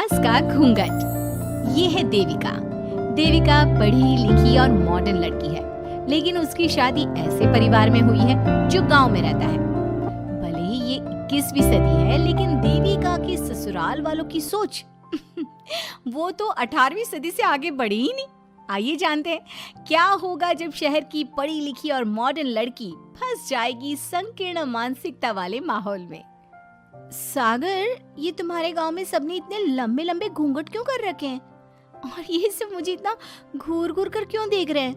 सास का घूंघट। ये है देविका। देविका पढ़ी लिखी और मॉडर्न लड़की है, लेकिन उसकी शादी ऐसे परिवार में हुई है जो गांव में रहता है। भले ही ये 21वीं सदी है, लेकिन देविका की ससुराल वालों की सोच वो तो 18वीं सदी से आगे बढ़ी ही नहीं। आइए जानते हैं क्या होगा जब शहर की पढ़ी लिखी और मॉडर्न लड़की फंस जाएगी संकीर्ण मानसिकता वाले माहौल में। सागर, ये तुम्हारे गांव में सबने इतने लंबे लंबे घूंघट क्यों कर रखे हैं? और ये सब मुझे इतना घूर घूर कर क्यों देख रहे हैं?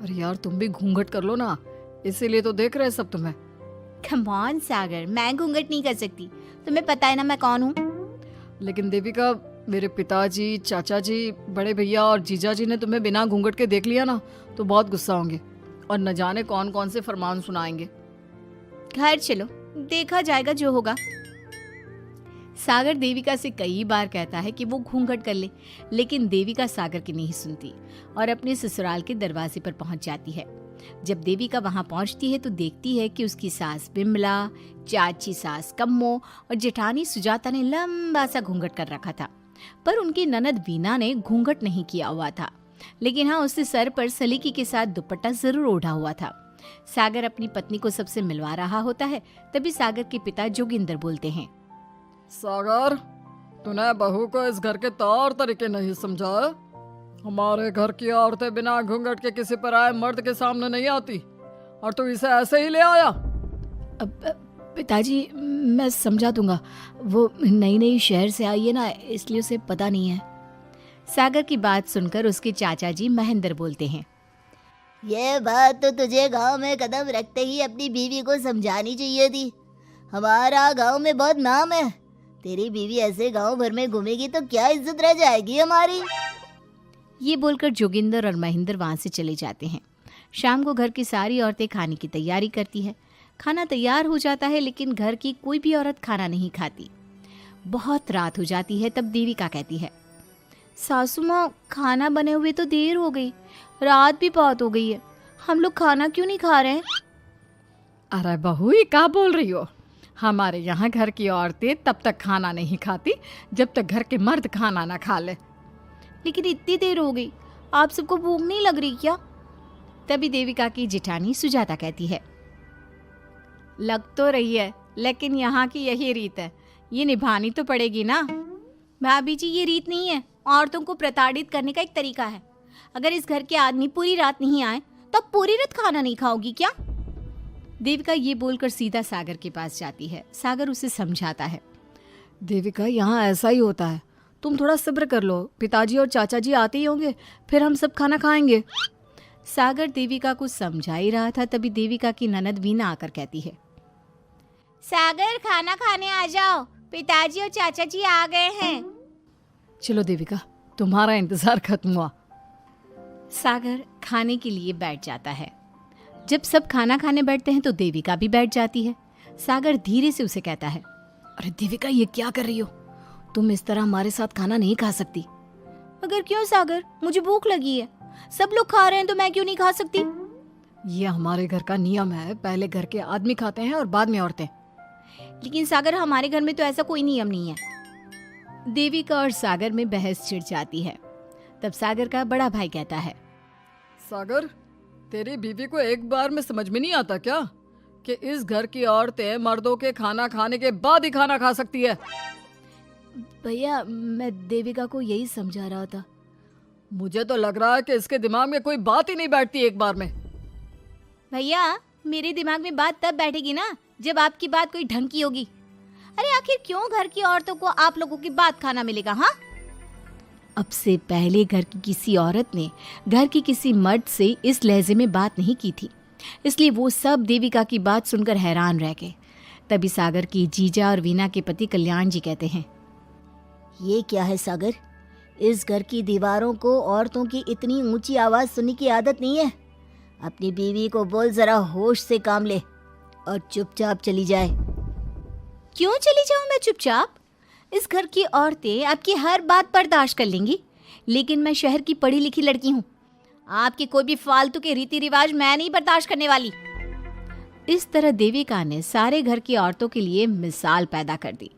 अरे यार, तुम भी घूंघट कर लो ना, इसीलिए तो देख रहे हैं सब तुम्हें। कम ऑन सागर, मैं घूंघट नहीं कर सकती। तुम्हें पता है ना मैं कौन हूँ। लेकिन देविका, मेरे पिताजी, चाचा जी, बड़े भैया और जीजा जी ने तुम्हें बिना घूंघट के देख लिया ना तो बहुत गुस्सा होंगे और न जाने कौन कौन से फरमान सुनाएंगे। घर चलो, देखा जाएगा जो होगा। सागर देविका से कई बार कहता है कि वो घूंघट कर ले, लेकिन देविका सागर की नहीं सुनती और अपने ससुराल के दरवाजे पर पहुंच जाती है। जब देविका वहां पहुंचती है तो देखती है कि उसकी सास बिमला, चाची सास कम्मो और जेठानी सुजाता ने लंबा सा घूंघट कर रखा था, पर उनकी ननद वीना ने घूंघट नहीं किया हुआ था। लेकिन हाँ, उसने सर पर सलीकी के साथ दुपट्टा जरूर ओढ़ा हुआ था। सागर अपनी पत्नी को सबसे मिलवा रहा होता है, तभी सागर के पिता जोगिंदर बोलते हैं, सागर, तूने बहू को इस घर के तौर तरीके नहीं समझा। हमारे घर की औरतें बिना घूंघट के किसी पर आए मर्द के सामने नहीं आती और तू इसे ऐसे ही ले आया। पिताजी, मैं समझा दूंगा। वो नई नई शहर से आई है ना, इसलिए उसे पता नहीं है। सागर की बात सुनकर उसके चाचा जी महेंद्र बोलते हैं, ये बात तो तुझे गांव में कदम रखते ही अपनी बीवी को समझानी चाहिए थी। हमारा गांव में बहुत नाम है। तेरी बीवी ऐसे गांव भर में घूमेगी तो क्या इज्जत रह जाएगी हमारी। ये बोलकर जोगिंदर और महेंद्र वहां से चले जाते हैं। शाम को घर की सारी औरतें खाने की तैयारी करती है। खाना तैयार हो जाता है, लेकिन घर की कोई भी औरत खाना नहीं खाती। बहुत रात हो जाती है, तब देविका कहती है, सासू माँ, खाना बने हुए तो देर हो गई, रात भी बहुत हो गई है, हम लोग खाना क्यों नहीं खा रहे हैं? अरे बहू, ये क्या बोल रही हो? हमारे यहाँ घर की औरतें तब तक खाना नहीं खाती जब तक घर के मर्द खाना ना खा ले। लेकिन इतनी देर हो गई, आप सबको भूख नहीं लग रही क्या? तभी देविका की जेठानी सुजाता कहती है, लग तो रही है, लेकिन यहाँ की यही रीत है, ये निभानी तो पड़ेगी ना। भाभी जी, ये रीत नहीं है, औरतों को प्रताड़ित करने का एक तरीका है। अगर इस घर के आदमी पूरी रात नहीं आए तो पूरी रात खाना नहीं खाओगी क्या? देविका ये बोलकर सीधा सागर के पास जाती है। सागर उसे समझाता है, देविका, यहाँ ऐसा ही होता है, तुम थोड़ा सब्र कर लो, पिताजी और चाचा जी आते ही होंगे, फिर हम सब खाना खाएंगे। सागर देविका को समझा ही रहा था, तभी देविका की ननद वीना आकर कहती है, सागर, खाना खाने आ जाओ, पिताजी और चाचा जी आ गए हैं। चलो देविका, तुम्हारा इंतजार खत्म हुआ। सागर खाने के लिए बैठ जाता है। जब सब खाना खाने बैठते हैं तो देविका भी बैठ जाती है। सागर धीरे से उसे कहता है, अरे देविका, ये क्या कर रही हो? तुम इस तरह हमारे साथ खाना नहीं खा सकती। मगर क्यों सागर, मुझे भूख लगी है, सब लोग खा रहे हैं तो मैं क्यों नहीं खा सकती? ये हमारे घर का नियम है, पहले घर के आदमी खाते हैं और बाद में औरतें। लेकिन सागर, हमारे घर में तो ऐसा कोई नियम नहीं है। देविका और सागर में बहस छिड़ जाती है। तब सागर का बड़ा भाई कहता है, सागर, तेरी बीवी को एक बार में समझ में नहीं आता क्या कि इस घर की औरतें मर्दों के खाना खाने के बाद ही खाना खा सकती है? भैया, मैं देविका को यही समझा रहा था। मुझे तो लग रहा है कि इसके दिमाग में कोई बात ही नहीं बैठती एक बार में। भैया, मेरे दिमाग में बात तब बैठेगी ना जब आपकी बात कोई ढंग की होगी। अरे आखिर क्यों घर की औरतों को आप लोगों की बात खाना मिलेगा? हाँ, अब से पहले घर की किसी औरत ने घर की किसी मर्द से इस लहजे में बात नहीं की थी, इसलिए वो सब देविका की बात सुनकर हैरान रह गए। तभी सागर की जीजा और वीना के पति कल्याण जी कहते हैं, ये क्या है सागर, इस घर की दीवारों को औरतों की इतनी ऊंची आवाज सुनने की आदत नहीं है। अपनी बीवी को बोल जरा होश से काम ले और चुपचाप चली जाए। क्यों चली जाऊं मैं चुपचाप? इस घर की औरतें आपकी हर बात बर्दाश्त कर लेंगी, लेकिन मैं शहर की पढ़ी लिखी लड़की हूँ। आपके कोई भी फालतू के रीति रिवाज मैं नहीं बर्दाश्त करने वाली। इस तरह देविका ने सारे घर की औरतों के लिए मिसाल पैदा कर दी।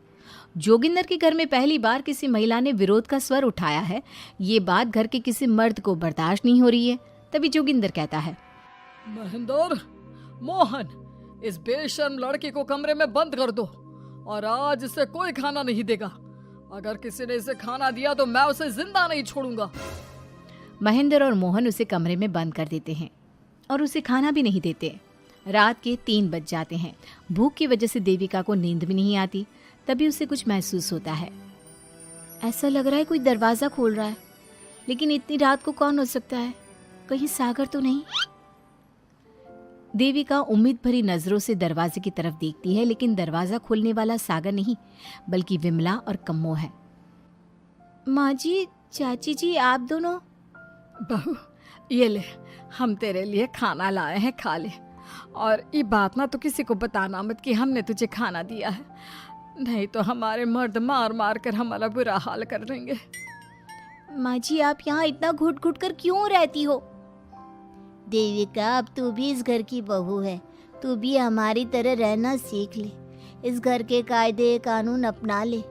जोगिंदर के घर में पहली बार किसी महिला ने विरोध का स्वर उठाया है, ये बात घर के किसी मर्द को बर्दाश्त नहीं हो रही है। तभी जोगिंदर कहता है, महेंद्र, मोहन, इस बेशर्म लड़की को कमरे में बंद कर दो और आज इसे कोई खाना नहीं देगा। अगर किसी ने इसे खाना दिया तो मैं उसे जिंदा नहीं छोड़ूंगा। महेंद्र और मोहन उसे कमरे में बंद कर देते हैं और उसे खाना भी नहीं देते। रात के 3 बज जाते हैं। भूख की वजह से देविका को नींद भी नहीं आती। तभी उसे कुछ महसूस होता है। ऐसा लग रहा है कोई दरवाजा खोल रहा है, लेकिन इतनी रात को कौन हो सकता है? कहीं सागर तो नहीं? देविका उम्मीद भरी नजरों से दरवाजे की तरफ देखती है, लेकिन दरवाजा खोलने वाला सागर नहीं बल्कि विमला और कम्मो है। माँ जी, चाची जी, आप दोनों? बहू, ये ले, हम तेरे लिए खाना लाए हैं, खा ले। और ये बात ना तो किसी को बताना मत कि हमने तुझे खाना दिया है, नहीं तो हमारे मर्द मार मार कर हमारा बुरा हाल कर देंगे। माँ जी, आप यहाँ इतना घुट घुट कर क्यों रहती हो? देविका, अब तू भी इस घर की बहू है, तू भी हमारी तरह रहना सीख ले। इस घर के कायदे कानून अपना ले।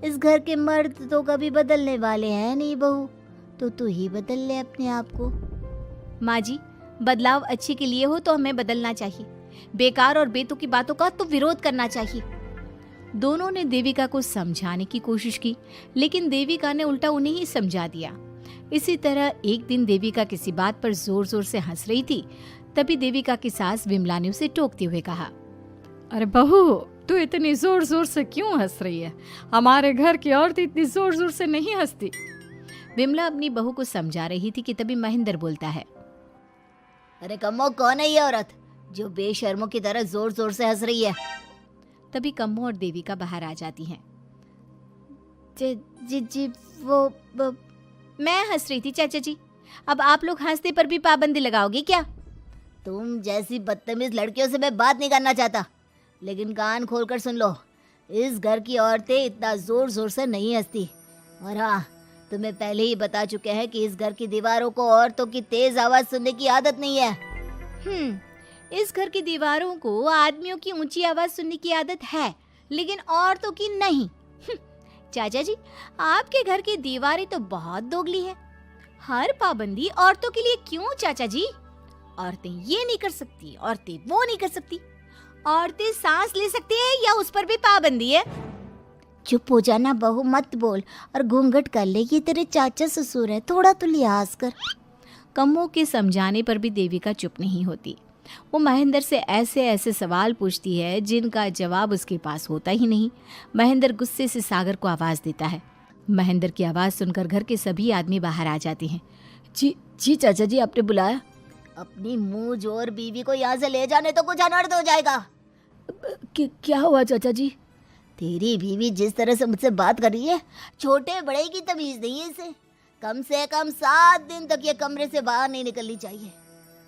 इस घर के मर्द तो कभी बदलने वाले हैं नहीं बहू, तो तू ही बदल ले अपने आप को। माँ जी, बदलाव अच्छे के लिए हो तो हमें बदलना चाहिए, बेकार और बेतुकी की बातों का तो विरोध करना चाहिए। दोनों ने देविका को समझाने की कोशिश की, लेकिन देविका ने उल्टा उन्हें ही समझा दिया। इसी तरह एक दिन देविका किसी बात पर जोर जोर से हंस रही थी। तभी देविका की सास विमला ने उसे टोकते हुए कहा, अरे बहू, तू इतनी जोर जोर से क्यों हंस रही है? हमारे घर की औरत इतनी जोर जोर से नहीं हंसती। विमला अपनी बहू को समझा रही थी कि तभी महेंद्र बोलता है, अरे कम्मो, कौन है ये औरत जो बेशर्मों की तरह जोर जोर से हंस रही है? तभी कम्मो और देविका बाहर आ जाती हैं। जी वो मैं हंस रही थी चाचा जी, अब आप लोग हंसने पर भी पाबंदी लगाओगे क्या? तुम जैसी बदतमीज लड़कियों से मैं बात नहीं करना चाहता, लेकिन कान खोलकर सुन लो, इस घर की औरतें इतना जोर जोर से नहीं हंसती। और हाँ, तुम्हें पहले ही बता चुके हैं कि इस घर की दीवारों को औरतों की तेज आवाज सुनने की आदत नहीं है। इस घर की दीवारों को आदमियों की ऊंची आवाज सुनने की आदत है, लेकिन औरतों की नहीं। चाचा जी, आपके घर की दीवारें तो बहुत दोगली है। हर पाबंदी औरतों के लिए क्यों चाचा जी? औरतें ये नहीं कर सकती, औरतें वो नहीं कर सकती। औरतें सांस ले सकती है या उस पर भी पाबंदी है? चुप हो जाना बहू, मत बोल और घूंघट कर ले। ये तेरे चाचा ससुर है, थोड़ा तो लिहाज कर। कम्मो के समझाने पर भी देविका चुप नहीं होती। वो महेंद्र से ऐसे ऐसे सवाल पूछती है जिनका जवाब उसके पास होता ही नहीं। महेंद्र गुस्से से सागर को आवाज देता है। महेंद्र की आवाज सुनकर घर के सभी आदमी बाहर आ जाते हैं। जी चाचा जी, आपने बुलाया? अपनी मुंह जोर बीवी को यहाँ से ले जाने तो कुछ अनर्थ हो जाएगा। क्या हुआ चाचा जी? तेरी बीवी जिस तरह से मुझसे बात कर रही है, छोटे बड़े की तमीज नहीं है इसे। कम से कम 7 दिन तक ये कमरे से बाहर नहीं निकलनी चाहिए।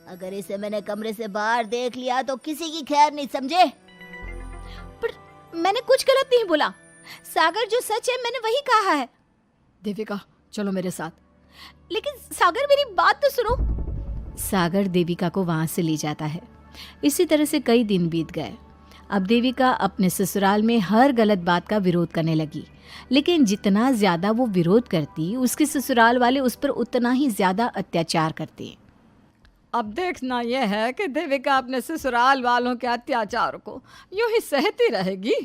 अगर इसे मैंने कमरे से बाहर देख लिया तो किसी की खैर नहीं, समझे? पर मैंने कुछ गलत नहीं बोला। सागर, जो सच है मैंने वही कहा है। देविका, चलो मेरे साथ। लेकिन सागर, मेरी बात तो सुनो। सागर देविका को वहां से ले जाता है। इसी तरह से कई दिन बीत गए। अब देविका अपने ससुराल में हर गलत बात का विरोध करने लगी, लेकिन जितना ज्यादा वो विरोध करती, उसके ससुराल वाले उस पर उतना ही ज्यादा अत्याचार करते। अब देखना यह है कि देविका अपने ससुराल वालों के अत्याचार को यूं ही सहती रहेगी।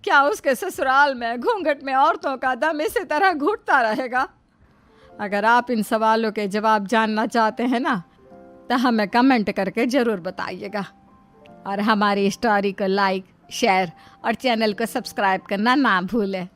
क्या उसके ससुराल में घूंघट में औरतों का दम इसी तरह घुटता रहेगा? अगर आप इन सवालों के जवाब जानना चाहते हैं ना, तो हमें कमेंट करके ज़रूर बताइएगा। और हमारी स्टोरी को लाइक, शेयर और चैनल को सब्सक्राइब करना ना भूलें।